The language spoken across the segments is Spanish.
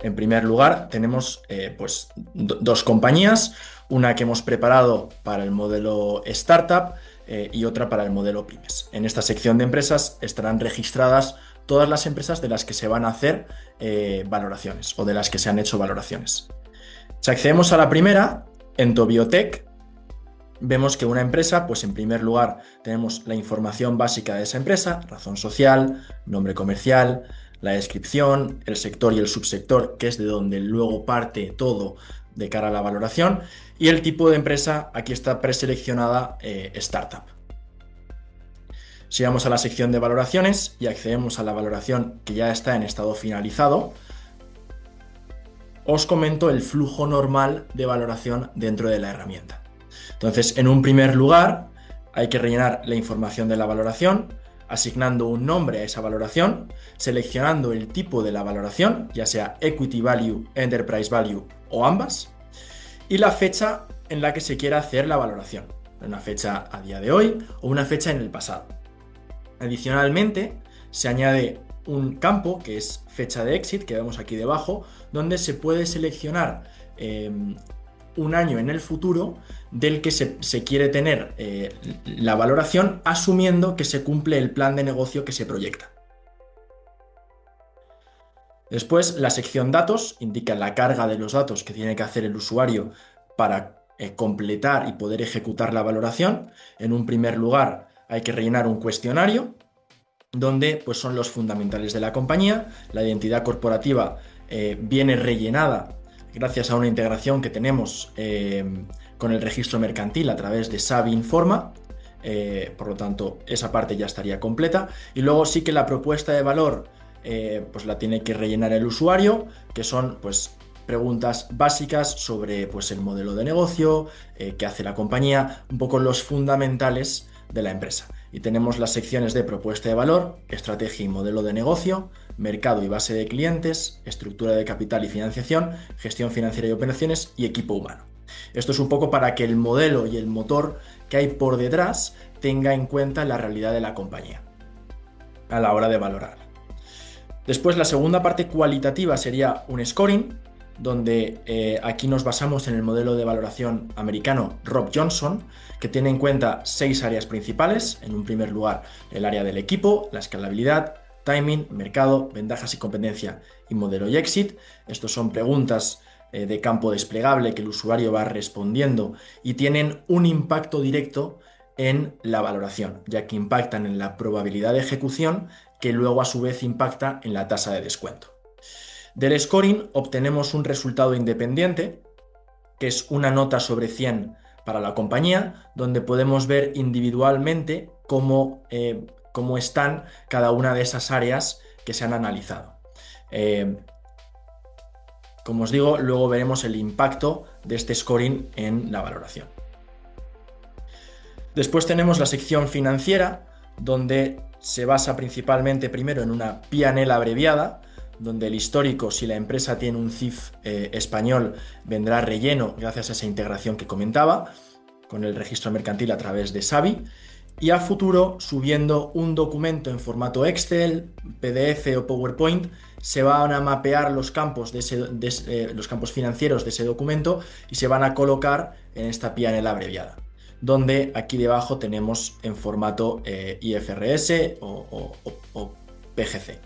En primer lugar, tenemos pues, dos compañías, una que hemos preparado para el modelo startup y otra para el modelo pymes. En esta sección de empresas estarán registradas todas las empresas de las que se van a hacer valoraciones o de las que se han hecho valoraciones. Si accedemos a la primera, Entobiotec, vemos que una empresa, pues en primer lugar tenemos la información básica de esa empresa, razón social, nombre comercial, la descripción, el sector y el subsector, que es de donde luego parte todo de cara a la valoración, y el tipo de empresa, aquí está preseleccionada startup. Si vamos a la sección de valoraciones y accedemos a la valoración que ya está en estado finalizado, os comento el flujo normal de valoración dentro de la herramienta. Entonces, en un primer lugar, hay que rellenar la información de la valoración, asignando un nombre a esa valoración, seleccionando el tipo de la valoración, ya sea Equity Value, Enterprise Value o ambas, y la fecha en la que se quiera hacer la valoración, una fecha a día de hoy o una fecha en el pasado. Adicionalmente, se añade un campo que es fecha de exit, que vemos aquí debajo, donde se puede seleccionar un año en el futuro del que se quiere tener la valoración, asumiendo que se cumple el plan de negocio que se proyecta. Después, la sección datos indica la carga de los datos que tiene que hacer el usuario para completar y poder ejecutar la valoración. En un primer lugar, hay que rellenar un cuestionario donde pues, son los fundamentales de la compañía. La identidad corporativa viene rellenada gracias a una integración que tenemos con el registro mercantil a través de Savi Informa. Por lo tanto, esa parte ya estaría completa. Y luego sí que la propuesta de valor pues la tiene que rellenar el usuario, que son pues preguntas básicas sobre pues, el modelo de negocio, qué hace la compañía, un poco los fundamentales de la empresa. Y tenemos las secciones de propuesta de valor, estrategia y modelo de negocio, mercado y base de clientes, estructura de capital y financiación, gestión financiera y operaciones y equipo humano. Esto es un poco para que el modelo y el motor que hay por detrás tenga en cuenta la realidad de la compañía a la hora de valorar. Después, la segunda parte cualitativa sería un scoring, donde aquí nos basamos en el modelo de valoración americano Rob Johnson, que tiene en cuenta 6 áreas principales. En un primer lugar, el área del equipo, la escalabilidad, timing, mercado, ventajas y competencia y modelo y exit. Estos son preguntas de campo desplegable que el usuario va respondiendo y tienen un impacto directo en la valoración, ya que impactan en la probabilidad de ejecución, que luego a su vez impacta en la tasa de descuento. Del scoring obtenemos un resultado independiente, que es una nota sobre 100 para la compañía, donde podemos ver individualmente cómo están cada una de esas áreas que se han analizado. Como os digo, luego veremos el impacto de este scoring en la valoración. Después tenemos la sección financiera, donde se basa principalmente primero en una P&L abreviada, donde el histórico, si la empresa tiene un CIF español, vendrá relleno gracias a esa integración que comentaba, con el registro mercantil a través de Savi, y a futuro, subiendo un documento en formato Excel, PDF o PowerPoint, se van a mapear los campos, los campos financieros de ese documento y se van a colocar en esta P&L abreviada, donde aquí debajo tenemos en formato IFRS o PGC.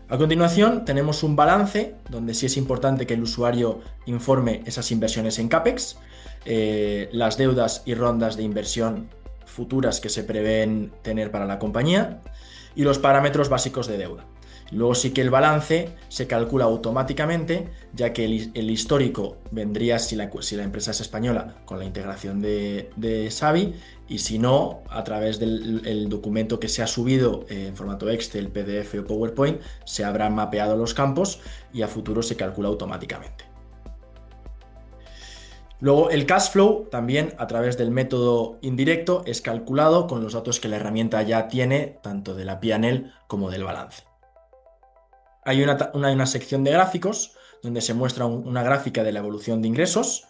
A continuación tenemos un balance, donde sí es importante que el usuario informe esas inversiones en CAPEX, las deudas y rondas de inversión futuras que se prevén tener para la compañía y los parámetros básicos de deuda. Luego sí que el balance se calcula automáticamente, ya que el histórico vendría si la empresa es española con la integración de Savi, y si no, a través del documento que se ha subido en formato Excel, PDF o PowerPoint, se habrán mapeado los campos y a futuro se calcula automáticamente. Luego el cash flow también a través del método indirecto es calculado con los datos que la herramienta ya tiene, tanto de la P&L como del balance. Hay una sección de gráficos donde se muestra una gráfica de la evolución de ingresos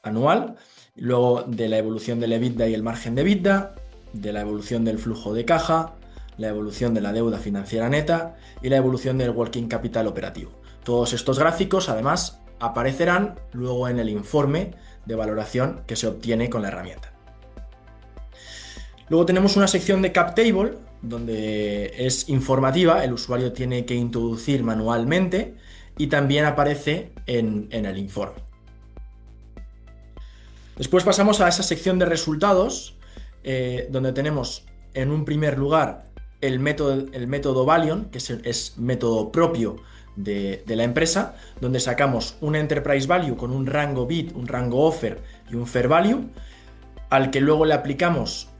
anual, luego de la evolución del EBITDA y el margen de EBITDA, de la evolución del flujo de caja, la evolución de la deuda financiera neta y la evolución del working capital operativo. Todos estos gráficos, además, aparecerán luego en el informe de valoración que se obtiene con la herramienta. Luego tenemos una sección de Cap Table, donde es informativa, el usuario tiene que introducir manualmente y también aparece en el informe. Después pasamos a esa sección de resultados, donde tenemos en un primer lugar el método Valion, que es método propio de la empresa, donde sacamos un Enterprise Value con un rango Bid, un rango Offer y un Fair Value, al que luego le aplicamos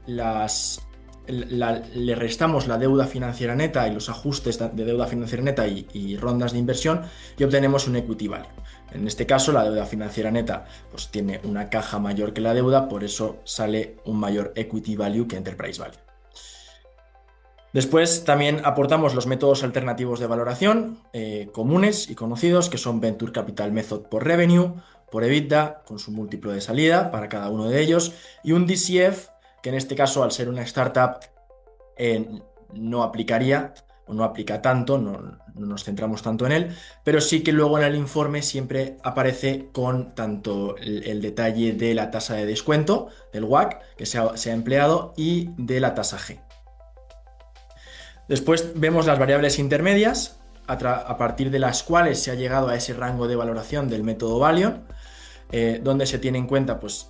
le restamos la deuda financiera neta y los ajustes de deuda financiera neta y rondas de inversión y obtenemos un Equity Value. En este caso, la deuda financiera neta pues, tiene una caja mayor que la deuda, por eso sale un mayor Equity Value que Enterprise Value. Después también aportamos los métodos alternativos de valoración comunes y conocidos, que son Venture Capital Method por Revenue, por EBITDA, con su múltiplo de salida para cada uno de ellos, y un DCF, que en este caso, al ser una startup, no aplicaría o no aplica tanto, no nos centramos tanto en él, pero sí que luego en el informe siempre aparece con tanto el detalle de la tasa de descuento, del WACC que se ha empleado y de la tasa G. Después vemos las variables intermedias, a partir de las cuales se ha llegado a ese rango de valoración del método Valion, donde se tiene en cuenta pues,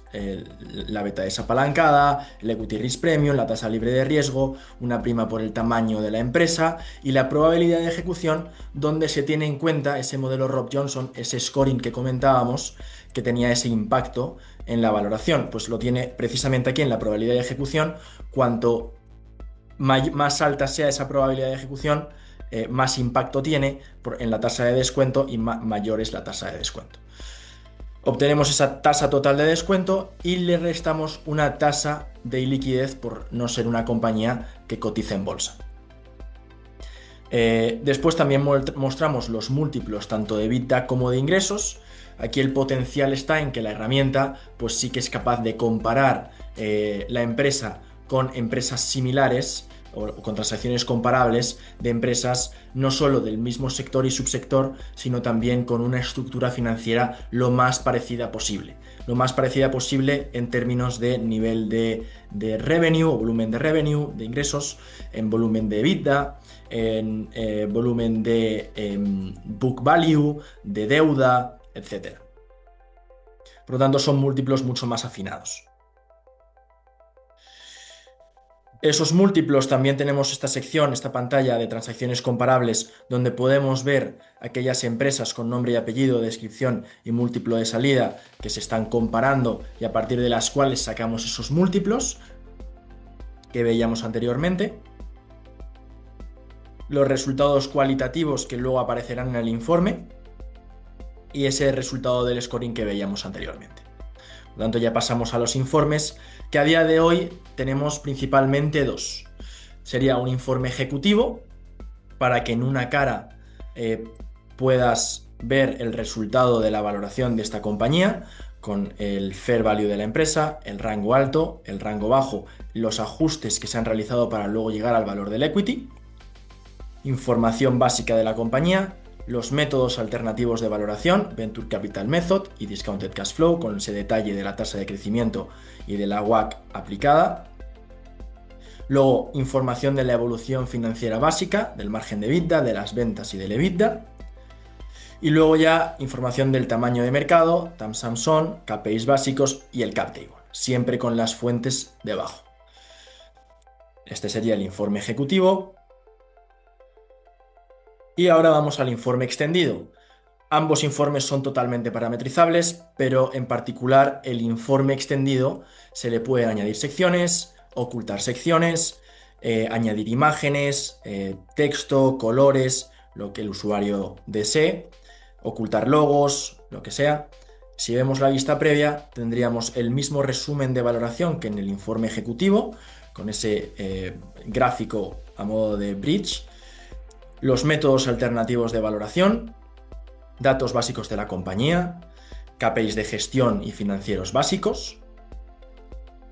la beta desapalancada, el equity risk premium, la tasa libre de riesgo, una prima por el tamaño de la empresa y la probabilidad de ejecución, donde se tiene en cuenta ese modelo Rob Johnson, ese scoring que comentábamos, que tenía ese impacto en la valoración. Pues lo tiene precisamente aquí en la probabilidad de ejecución. Cuanto más alta sea esa probabilidad de ejecución, más impacto tiene en la tasa de descuento y mayor es la tasa de descuento. Obtenemos esa tasa total de descuento y le restamos una tasa de iliquidez por no ser una compañía que cotiza en bolsa. Después también mostramos los múltiplos tanto de EBITDA como de ingresos. Aquí el potencial está en que la herramienta pues sí que es capaz de comparar la empresa con empresas similares o con transacciones comparables de empresas no solo del mismo sector y subsector, sino también con una estructura financiera lo más parecida posible. Lo más parecida posible en términos de nivel de revenue o volumen de revenue, de ingresos, en volumen de EBITDA, en volumen de book value, de deuda, etc. Por lo tanto, son múltiplos mucho más afinados. Esos múltiplos también tenemos esta sección, esta pantalla de transacciones comparables, donde podemos ver aquellas empresas con nombre y apellido, descripción y múltiplo de salida que se están comparando y a partir de las cuales sacamos esos múltiplos que veíamos anteriormente. Los resultados cualitativos que luego aparecerán en el informe y ese resultado del scoring que veíamos anteriormente. Por lo tanto, ya pasamos a los informes, que a día de hoy tenemos principalmente dos. Sería un informe ejecutivo, para que en una cara puedas ver el resultado de la valoración de esta compañía, con el fair value de la empresa, el rango alto, el rango bajo, los ajustes que se han realizado para luego llegar al valor del equity, información básica de la compañía, los métodos alternativos de valoración, Venture Capital Method y Discounted Cash Flow, con ese detalle de la tasa de crecimiento y de la WACC aplicada. Luego, información de la evolución financiera básica, del margen de EBITDA, de las ventas y del EBITDA. Y luego ya información del tamaño de mercado, TAM Samsung, KPIs básicos y el Cap Table, siempre con las fuentes debajo. Este sería el informe ejecutivo. Y ahora vamos al informe extendido. Ambos informes son totalmente parametrizables, pero en particular el informe extendido se le pueden añadir secciones, ocultar secciones, añadir imágenes, texto, colores, lo que el usuario desee, ocultar logos, lo que sea. Si vemos la vista previa, tendríamos el mismo resumen de valoración que en el informe ejecutivo, con ese gráfico a modo de bridge, los métodos alternativos de valoración, datos básicos de la compañía, KPIs de gestión y financieros básicos,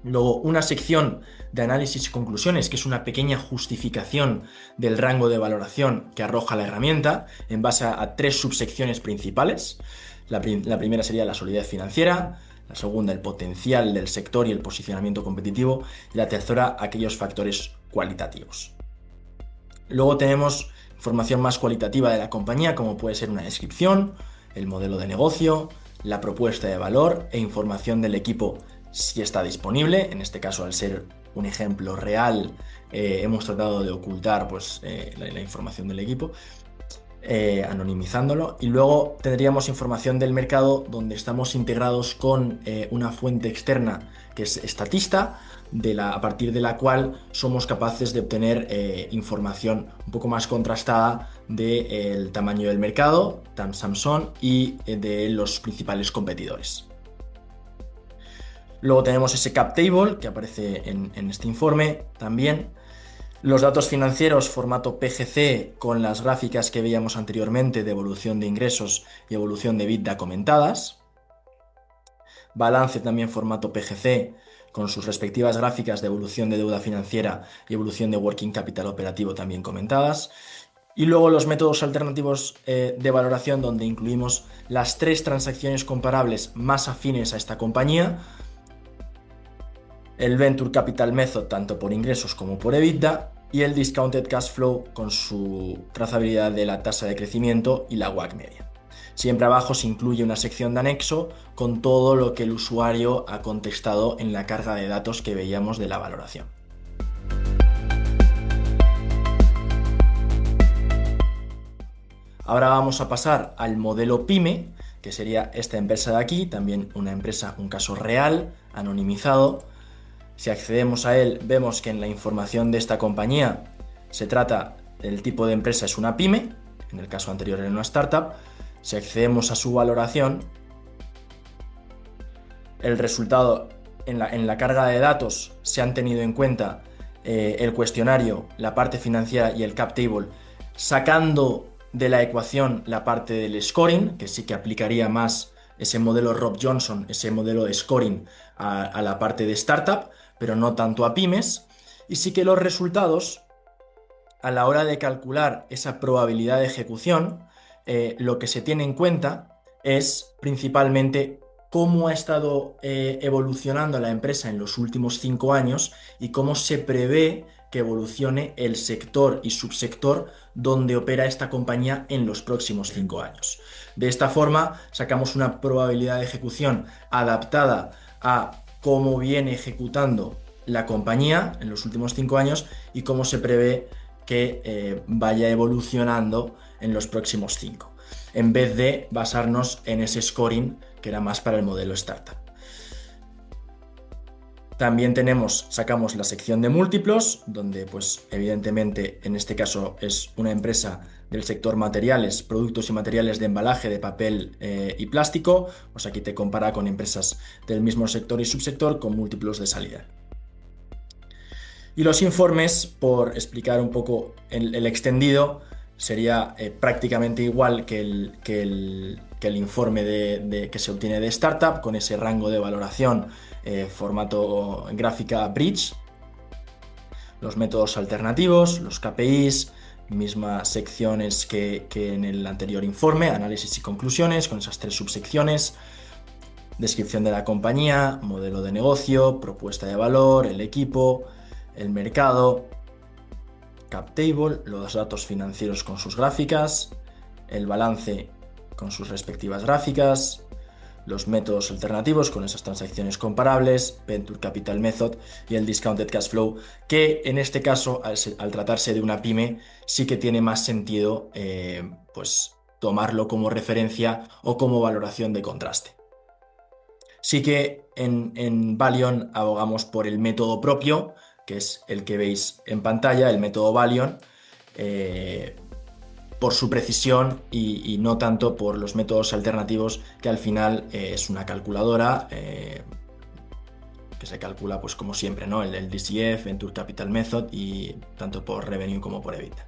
Luego, una sección de análisis y conclusiones, que es una pequeña justificación del rango de valoración que arroja la herramienta en base a tres subsecciones principales. La primera sería la solidez financiera, la segunda el potencial del sector y el posicionamiento competitivo, y la tercera aquellos factores cualitativos. Luego tenemos información más cualitativa de la compañía, como puede ser una descripción, el modelo de negocio, la propuesta de valor e información del equipo si está disponible. En este caso, al ser un ejemplo real, hemos tratado de ocultar pues, la información del equipo, anonimizándolo. Y luego tendríamos información del mercado donde estamos integrados con una fuente externa que es Statista, a partir de la cual somos capaces de obtener información un poco más contrastada del tamaño del mercado, Samsung, y de los principales competidores. Luego tenemos ese cap table que aparece en este informe también. Los datos financieros formato PGC con las gráficas que veíamos anteriormente de evolución de ingresos y evolución de EBITDA comentadas. Balance también formato PGC con sus respectivas gráficas de evolución de deuda financiera y evolución de working capital operativo también comentadas. Y luego los métodos alternativos de valoración, donde incluimos las tres transacciones comparables más afines a esta compañía: el Venture Capital Method tanto por ingresos como por EBITDA, y el Discounted Cash Flow con su trazabilidad de la tasa de crecimiento y la WACC media. Siempre abajo se incluye una sección de anexo con todo lo que el usuario ha contestado en la carga de datos que veíamos de la valoración. Ahora vamos a pasar al modelo PYME, que sería esta empresa de aquí, también una empresa, un caso real, anonimizado. Si accedemos a él, vemos que en la información de esta compañía se trata del tipo de empresa, es una pyme, en el caso anterior era una startup. Si accedemos a su valoración, el resultado en la carga de datos se han tenido en cuenta el cuestionario, la parte financiera y el cap table, sacando de la ecuación la parte del scoring, que sí que aplicaría más ese modelo Rob Johnson, ese modelo de scoring a la parte de startup, pero no tanto a pymes. Y sí que los resultados, a la hora de calcular esa probabilidad de ejecución, lo que se tiene en cuenta es principalmente cómo ha estado evolucionando la empresa en los últimos 5 años y cómo se prevé que evolucione el sector y subsector donde opera esta compañía en los próximos 5 años. De esta forma, sacamos una probabilidad de ejecución adaptada a cómo viene ejecutando la compañía en los últimos 5 años y cómo se prevé que vaya evolucionando en los próximos 5, en vez de basarnos en ese scoring que era más para el modelo startup. También sacamos la sección de múltiplos, donde pues evidentemente en este caso es una empresa del sector materiales, productos y materiales de embalaje de papel y plástico. Pues aquí te compara con empresas del mismo sector y subsector con múltiplos de salida. Y los informes, por explicar un poco el extendido, sería prácticamente igual que el informe que se obtiene de startup, con ese rango de valoración, formato gráfica Bridge, los métodos alternativos, los KPIs, mismas secciones que en el anterior informe, análisis y conclusiones, con esas tres subsecciones: descripción de la compañía, modelo de negocio, propuesta de valor, el equipo, el mercado, cap table, los datos financieros con sus gráficas, el balance con sus respectivas gráficas, los métodos alternativos con esas transacciones comparables, Venture Capital Method y el Discounted Cash Flow, que en este caso, al tratarse de una pyme, sí que tiene más sentido pues tomarlo como referencia o como valoración de contraste. Sí que en Valion abogamos por el método propio, que es el que veis en pantalla, el método Valion, por su precisión y no tanto por los métodos alternativos, que al final es una calculadora que se calcula pues como siempre, ¿no? El DCF, Venture Capital Method, y tanto por revenue como por EBITDA.